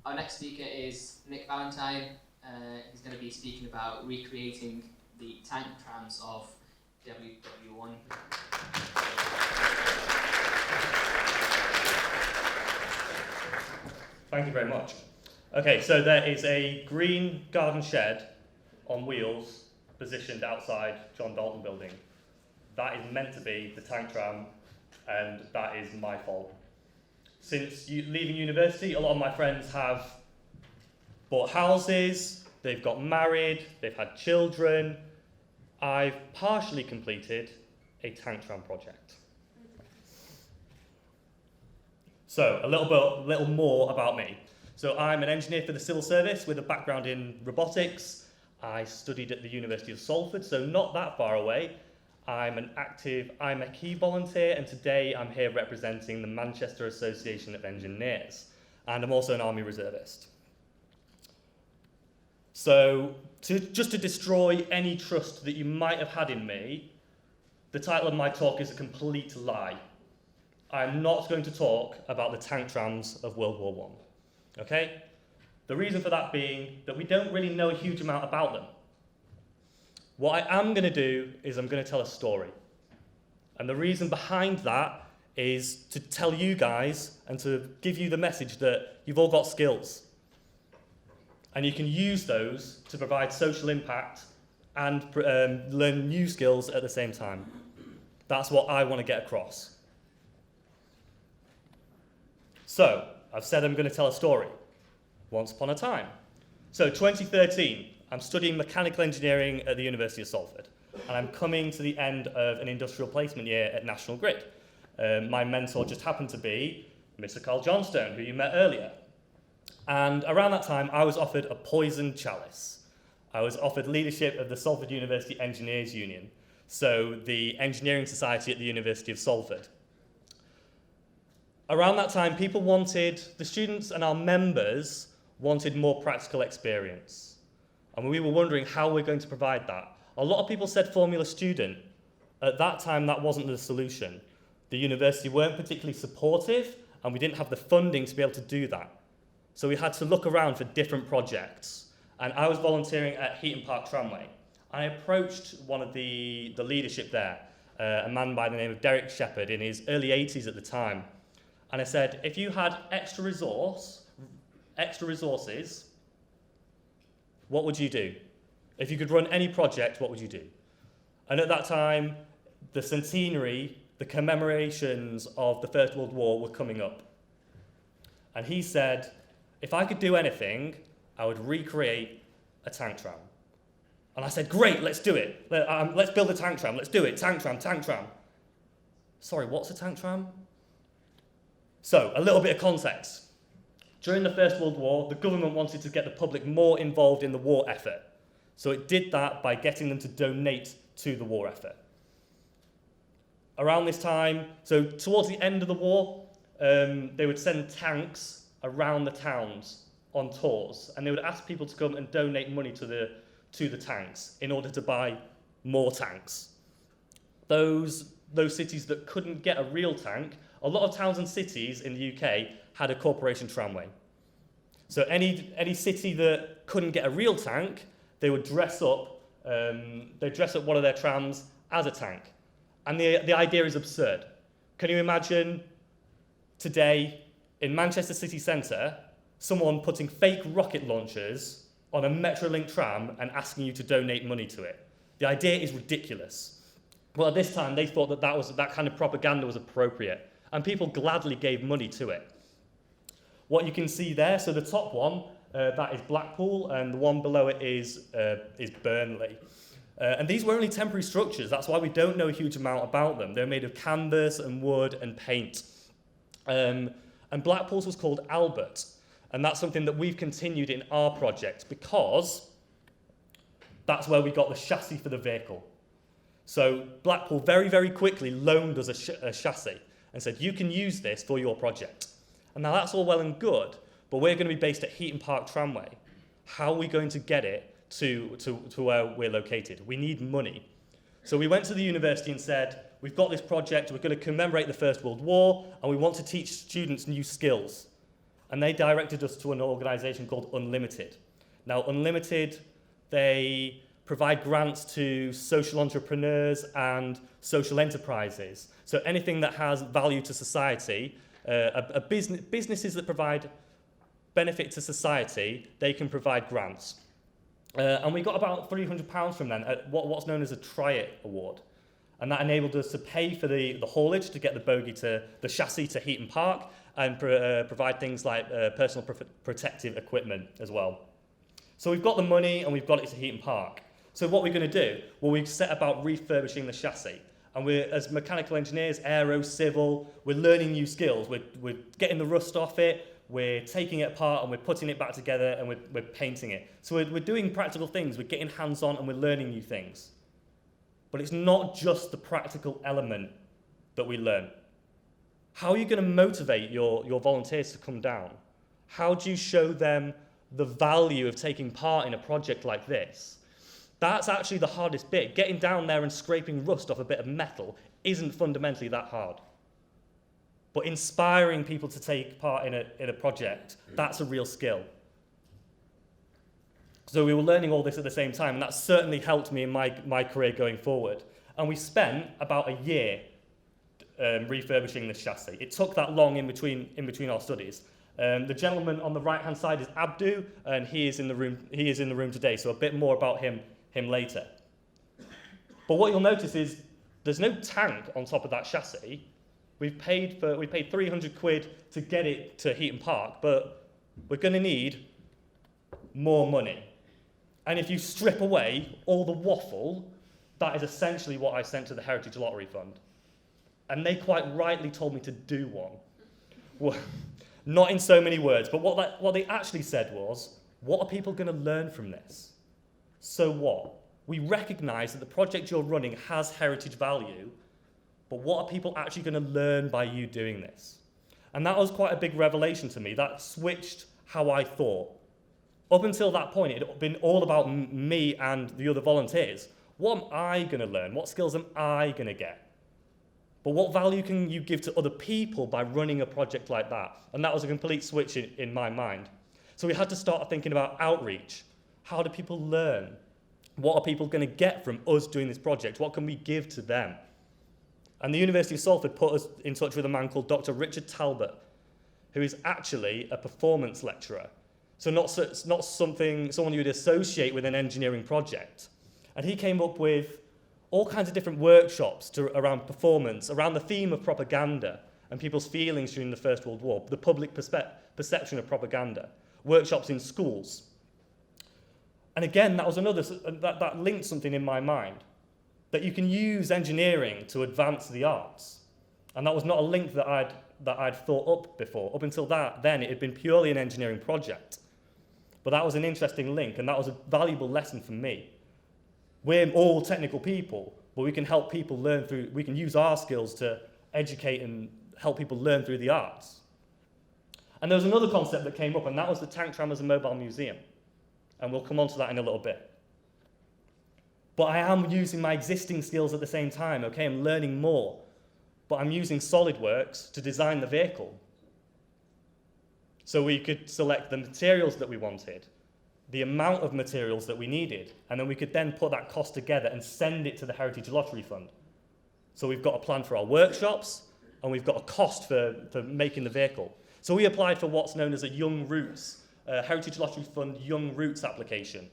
Our next speaker is Nick Valentine. He's going to be speaking about recreating the tank trams of WW1. Thank you very much. Okay, so there is a green garden shed on wheels positioned outside John Dalton building. That is meant to be the tank tram, and that is my fault. Since leaving university, a lot of my friends have bought houses, they've got married, they've had children. I've partially completed a tank tram project. So a little more about me. So I'm an engineer for the civil service with a background in robotics. I studied at the University of Salford, so not that far away. I'm a key volunteer, and today I'm here representing the Manchester Association of Engineers, and I'm also an Army reservist. So, just to destroy any trust that you might have had in me, the title of my talk is a complete lie. I'm not going to talk about the tank trams of World War I, okay? The reason for that being that we don't really know a huge amount about them. What I am going to do is I'm going to tell a story. And the reason behind that is to tell you guys and to give you the message that you've all got skills. And you can use those to provide social impact and learn new skills at the same time. That's what I want to get across. So, I've said I'm going to tell a story. Once upon a time. So, 2013. I'm studying mechanical engineering at the University of Salford, and I'm coming to the end of an industrial placement year at National Grid. My mentor just happened to be Mr. Carl Johnstone, who you met earlier. And around that time, I was offered a poisoned chalice. I was offered leadership of the Salford University Engineers Union, so the engineering society at the University of Salford. Around that time, the students and our members wanted more practical experience. And we were wondering how we're going to provide that. A lot of people said Formula Student. At that time, that wasn't the solution. The university weren't particularly supportive, and we didn't have the funding to be able to do that. So we had to look around for different projects. And I was volunteering at Heaton Park Tramway. I approached one of the leadership there, a man by the name of Derek Shepherd in his early 80s at the time. And I said, if you had extra resources, what would you do? If you could run any project, what would you do? And at that time, the centenary, the commemorations of the First World War were coming up. And he said, if I could do anything, I would recreate a tank tram. And I said, great, let's do it. Let's build a tank tram, let's do it. Tank tram, tank tram. Sorry, what's a tank tram? So, a little bit of context. During the First World War, the government wanted to get the public more involved in the war effort. So it did that by getting them to donate to the war effort. Around this time, so towards the end of the war, they would send tanks around the towns on tours, and they would ask people to come and donate money to the tanks in order to buy more tanks. Those cities that couldn't get a real tank, a lot of towns and cities in the UK had a corporation tramway. So any city that couldn't get a real tank, they would dress up one of their trams as a tank. And the idea is absurd. Can you imagine today in Manchester city centre, someone putting fake rocket launchers on a Metrolink tram and asking you to donate money to it? The idea is ridiculous. Well, at this time, they thought that kind of propaganda was appropriate, and people gladly gave money to it. What you can see there, so the top one, that is Blackpool, and the one below it is Burnley. And these were only temporary structures, that's why we don't know a huge amount about them. They're made of canvas and wood and paint. And Blackpool's was called Albert, and that's something that we've continued in our project because that's where we got the chassis for the vehicle. So Blackpool very, very quickly loaned us a chassis and said, you can use this for your project. And now that's all well and good, but we're going to be based at Heaton Park Tramway. How are we going to get it to where we're located? We need money. So we went to the university and said, we've got this project, we're going to commemorate the First World War, and we want to teach students new skills. and they directed us to an organisation called Unlimited. Now, Unlimited, they provide grants to social entrepreneurs and social enterprises. So anything that has value to society, businesses that provide benefit to society, they can provide grants. And we got about £300 from them at what's known as a Try-It award. And that enabled us to pay for the haulage to get the bogie to the chassis to Heaton Park and provide things like personal protective equipment as well. So we've got the money and we've got it to Heaton Park. So what we're going to do? Well, we've set about refurbishing the chassis. And we're, as mechanical engineers, aero, civil, we're learning new skills. We're getting the rust off it, we're taking it apart and we're putting it back together and we're painting it. So we're doing practical things, we're getting hands-on and we're learning new things. But it's not just the practical element that we learn. How are you going to motivate your volunteers to come down? How do you show them the value of taking part in a project like this? That's actually the hardest bit. Getting down there and scraping rust off a bit of metal isn't fundamentally that hard. But inspiring people to take part in a project, that's a real skill. So we were learning all this at the same time, and that certainly helped me in my career going forward. And we spent about a year refurbishing this chassis. It took that long in between our studies. The gentleman on the right-hand side is Abdul, and he is in the room today. So a bit more about him later. But what you'll notice is there's no tank on top of that chassis. We paid 300 quid to get it to Heaton Park, but we're going to need more money. And if you strip away all the waffle, that is essentially what I sent to the Heritage Lottery Fund. And they quite rightly told me to do one. Well, not in so many words, but what they actually said was, what are people going to learn from this? So what? We recognise that the project you're running has heritage value, but what are people actually going to learn by you doing this? And that was quite a big revelation to me. That switched how I thought. Up until that point, it had been all about me and the other volunteers. What am I going to learn? What skills am I going to get? But what value can you give to other people by running a project like that? And that was a complete switch in my mind. So we had to start thinking about outreach. How do people learn? What are people going to get from us doing this project? What can we give to them? And the University of Salford put us in touch with a man called Dr. Richard Talbot, who is actually a performance lecturer. So not someone you would associate with an engineering project. And he came up with all kinds of different workshops around performance, around the theme of propaganda and people's feelings during the First World War, the public perception of propaganda, workshops in schools. And again, that was that linked something in my mind, that you can use engineering to advance the arts. And that was not a link that I'd thought up before. Up until then, it had been purely an engineering project. But that was an interesting link, and that was a valuable lesson for me. We're all technical people, but we can help people learn we can use our skills to educate and help people learn through the arts. And there was another concept that came up, and that was the Tank Tram as a mobile museum. And we'll come on to that in a little bit. But I am using my existing skills at the same time, okay? I'm learning more. But I'm using SolidWorks to design the vehicle. So we could select the materials that we wanted, the amount of materials that we needed, and then we could then put that cost together and send it to the Heritage Lottery Fund. So we've got a plan for our workshops, and we've got a cost for making the vehicle. So we applied for what's known as a Young Roots, Heritage Lottery Fund Young Roots application.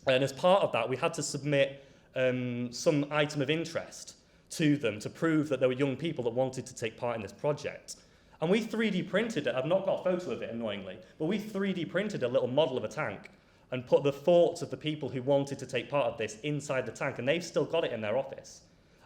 And as part of that, we had to submit some item of interest to them to prove that there were young people that wanted to take part in this project. And we 3D printed it. I've not got a photo of it, annoyingly, but we 3D printed a little model of a tank and put the thoughts of the people who wanted to take part of this inside the tank, and they've still got it in their office.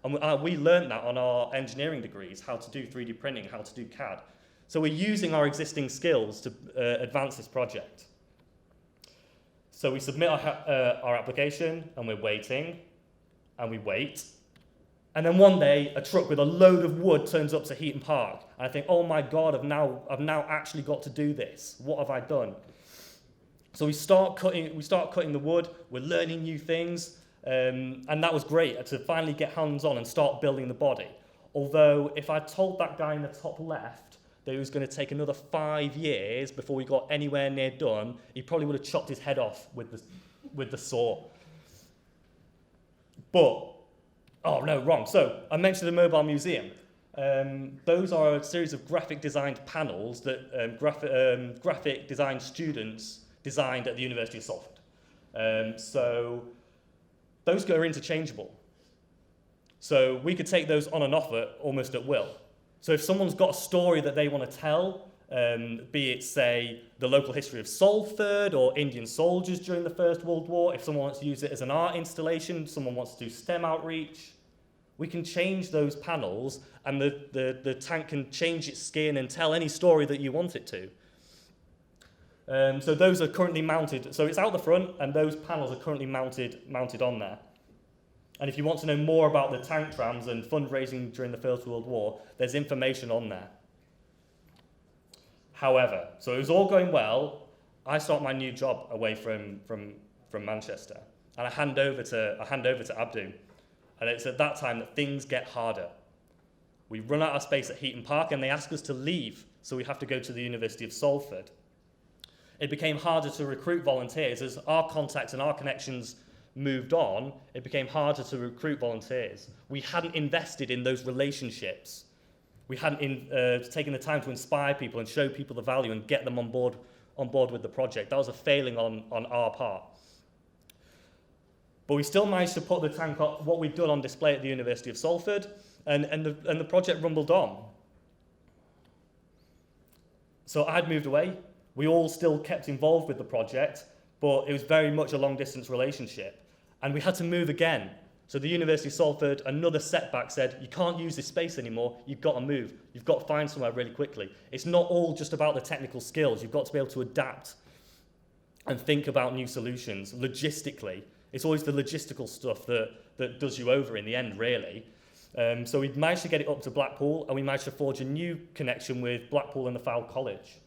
And we learned that on our engineering degrees, how to do 3D printing, how to do CAD. So we're using our existing skills to advance this project. So we submit our application, and we're waiting, and we wait. And then one day, a truck with a load of wood turns up to Heaton Park. And I think, oh my God, I've now actually got to do this. What have I done? So we start cutting the wood. We're learning new things. And that was great to finally get hands-on and start building the body. Although, if I told that guy in the top left that that it was going to take another 5 years before we got anywhere near done, he probably would have chopped his head off with the saw. But, oh no, wrong. So I mentioned the mobile museum. Those are a series of graphic designed panels that graphic design students designed at the University of Salford. So those are interchangeable. So we could take those on and off almost at will. So if someone's got a story that they want to tell, be it, say, the local history of Salford or Indian soldiers during the First World War, if someone wants to use it as an art installation, someone wants to do STEM outreach, we can change those panels and the tank can change its skin and tell any story that you want it to. So those are currently mounted. So it's out the front and those panels are currently mounted on there. And if you want to know more about the tank trams and fundraising during the First World War, there's information on there. However, so it was all going well. I start my new job away from Manchester, and I hand over to Abdul. And it's at that time that things get harder. We run out of space at Heaton Park, and they ask us to leave, so we have to go to the University of Salford. It became harder to recruit volunteers as our contacts and our connections moved on. It became harder to recruit volunteers. We hadn't invested in those relationships. We hadn't taken the time to inspire people and show people the value and get them on board with the project. That was a failing on our part. But we still managed to put the tank up, what we'd done, on display at the University of Salford, and the project rumbled on. So I'd moved away. We all still kept involved with the project, but it was very much a long-distance relationship. And we had to move again. So the University of Salford, another setback, said, you can't use this space anymore, you've got to move. You've got to find somewhere really quickly. It's not all just about the technical skills. You've got to be able to adapt and think about new solutions logistically. It's always the logistical stuff that does you over in the end, really. So we managed to get it up to Blackpool, and we managed to forge a new connection with Blackpool and the Fowl College.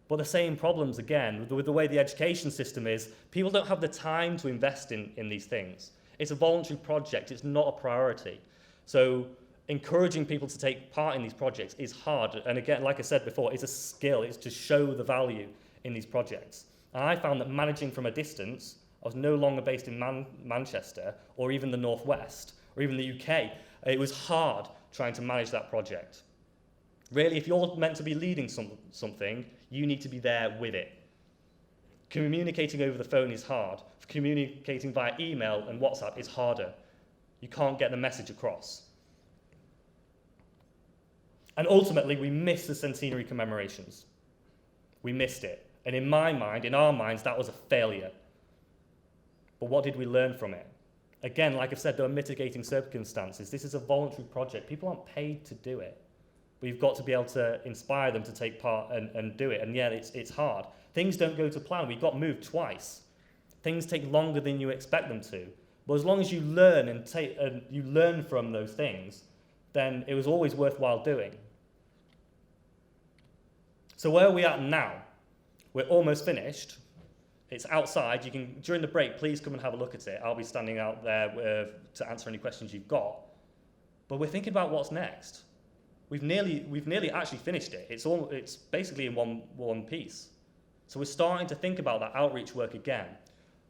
But the same problems again, with the way the education system is, people don't have the time to invest in these things. It's a voluntary project, it's not a priority. So encouraging people to take part in these projects is hard. And again, like I said before, it's a skill, it's to show the value in these projects. And I found that managing from a distance, I was no longer based in Manchester or even the Northwest or even the UK. It was hard trying to manage that project. Really, if you're meant to be leading something, you need to be there with it. Communicating over the phone is hard. Communicating via email and WhatsApp is harder. You can't get the message across. And ultimately, we missed the centenary commemorations. We missed it. And in my mind, in our minds, that was a failure. But what did we learn from it? Again, like I've said, there are mitigating circumstances. This is a voluntary project. People aren't paid to do it. We've got to be able to inspire them to take part and do it. And yeah, it's hard. Things don't go to plan. We got moved twice. Things take longer than you expect them to. But as long as you learn and you learn from those things, then it was always worthwhile doing. So where are we at now? We're almost finished. It's outside. You can, during the break, please come and have a look at it. I'll be standing out there to answer any questions you've got. But we're thinking about what's next. We've nearly actually finished it. It's basically in one piece. So we're starting to think about that outreach work again.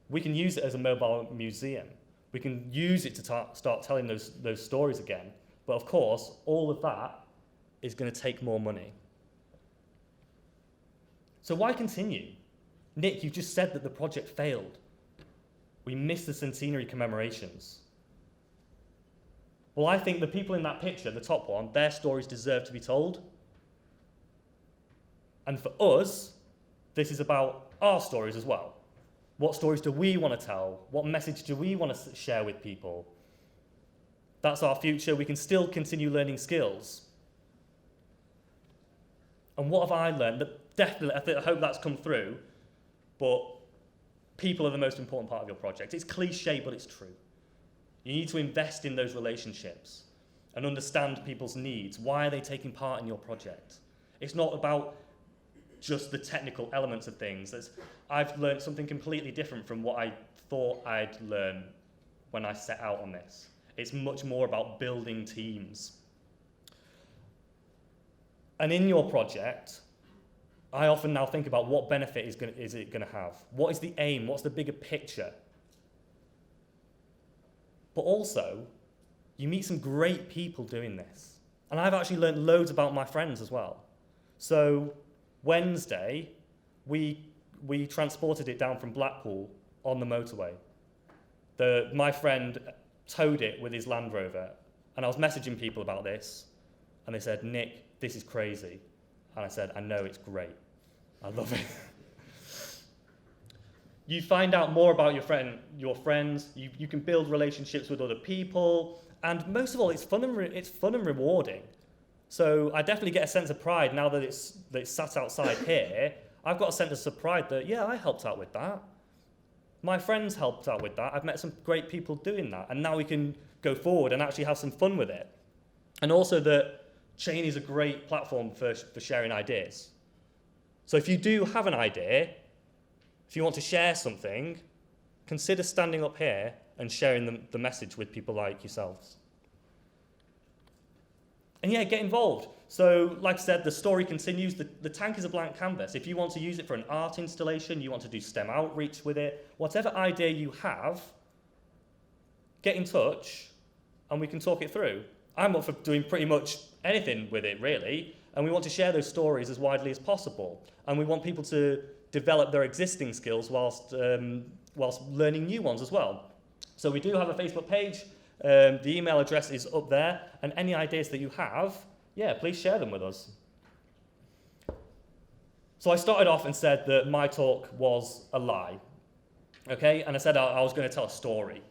We can use it as a mobile museum. We can use it to start telling those stories again. But of course, all of that is going to take more money. So why continue? Nick, you just said that the project failed. We missed the centenary commemorations. Well, I think the people in that picture, the top one, their stories deserve to be told. And for us, this is about our stories as well. What stories do we want to tell? What message do we want to share with people? That's our future. We can still continue learning skills. And what have I learned? Definitely, I hope that's come through, but people are the most important part of your project. It's cliche, but it's true. You need to invest in those relationships and understand people's needs. Why are they taking part in your project? It's not about just the technical elements of things. I've learned something completely different from what I thought I'd learn when I set out on this. It's much more about building teams. And in your project, I often now think about what benefit is it going to have? What is the aim? What's the bigger picture? But also, you meet some great people doing this. And I've actually learned loads about my friends as well. So Wednesday, we transported it down from Blackpool on the motorway. My friend towed it with his Land Rover, and I was messaging people about this, and they said, Nick, this is crazy. And I said, I know, it's great. I love it. You find out more about your friends, you can build relationships with other people, and most of all, it's fun and rewarding. So I definitely get a sense of pride now that it's sat outside here. I've got a sense of pride that, yeah, I helped out with that. My friends helped out with that. I've met some great people doing that, and now we can go forward and actually have some fun with it. And also that Chain is a great platform for sharing ideas. So if you do have an idea, if you want to share something, consider standing up here and sharing the message with people like yourselves. And yeah, get involved. So like I said, the story continues. The tank is a blank canvas. If you want to use it for an art installation, you want to do STEM outreach with it, whatever idea you have, get in touch and we can talk it through. I'm up for doing pretty much anything with it, really, and we want to share those stories as widely as possible. And we want people to develop their existing skills whilst learning new ones as well. So we do have a Facebook page. The email address is up there, and any ideas that you have, yeah, please share them with us. So I started off and said that my talk was a lie, okay? And I said I was going to tell a story.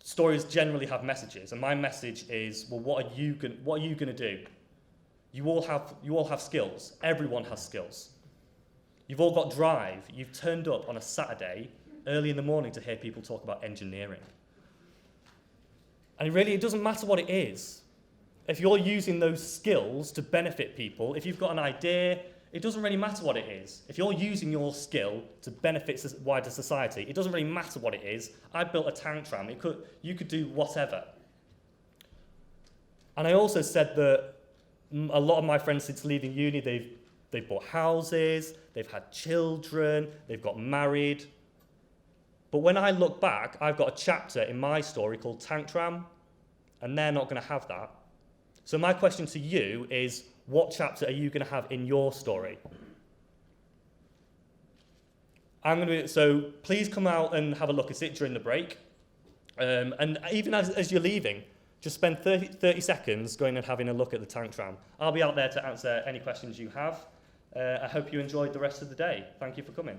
Stories generally have messages, and my message is, well, what are you going to do? You all have skills. Everyone has skills. You've all got drive. You've turned up on a Saturday early in the morning to hear people talk about engineering. And really, it doesn't matter what it is. If you're using those skills to benefit people, if you've got an idea, it doesn't really matter what it is. If you're using your skill to benefit wider society, it doesn't really matter what it is. I built a tank tram. You could do whatever. And I also said that a lot of my friends since leaving uni, they've bought houses, they've had children, they've got married. But when I look back, I've got a chapter in my story called Tank Tram, and they're not going to have that. So my question to you is, what chapter are you going to have in your story? So please come out and have a look at it during the break. And even as you're leaving, just spend 30 seconds going and having a look at the Tank Tram. I'll be out there to answer any questions you have. I hope you enjoyed the rest of the day. Thank you for coming.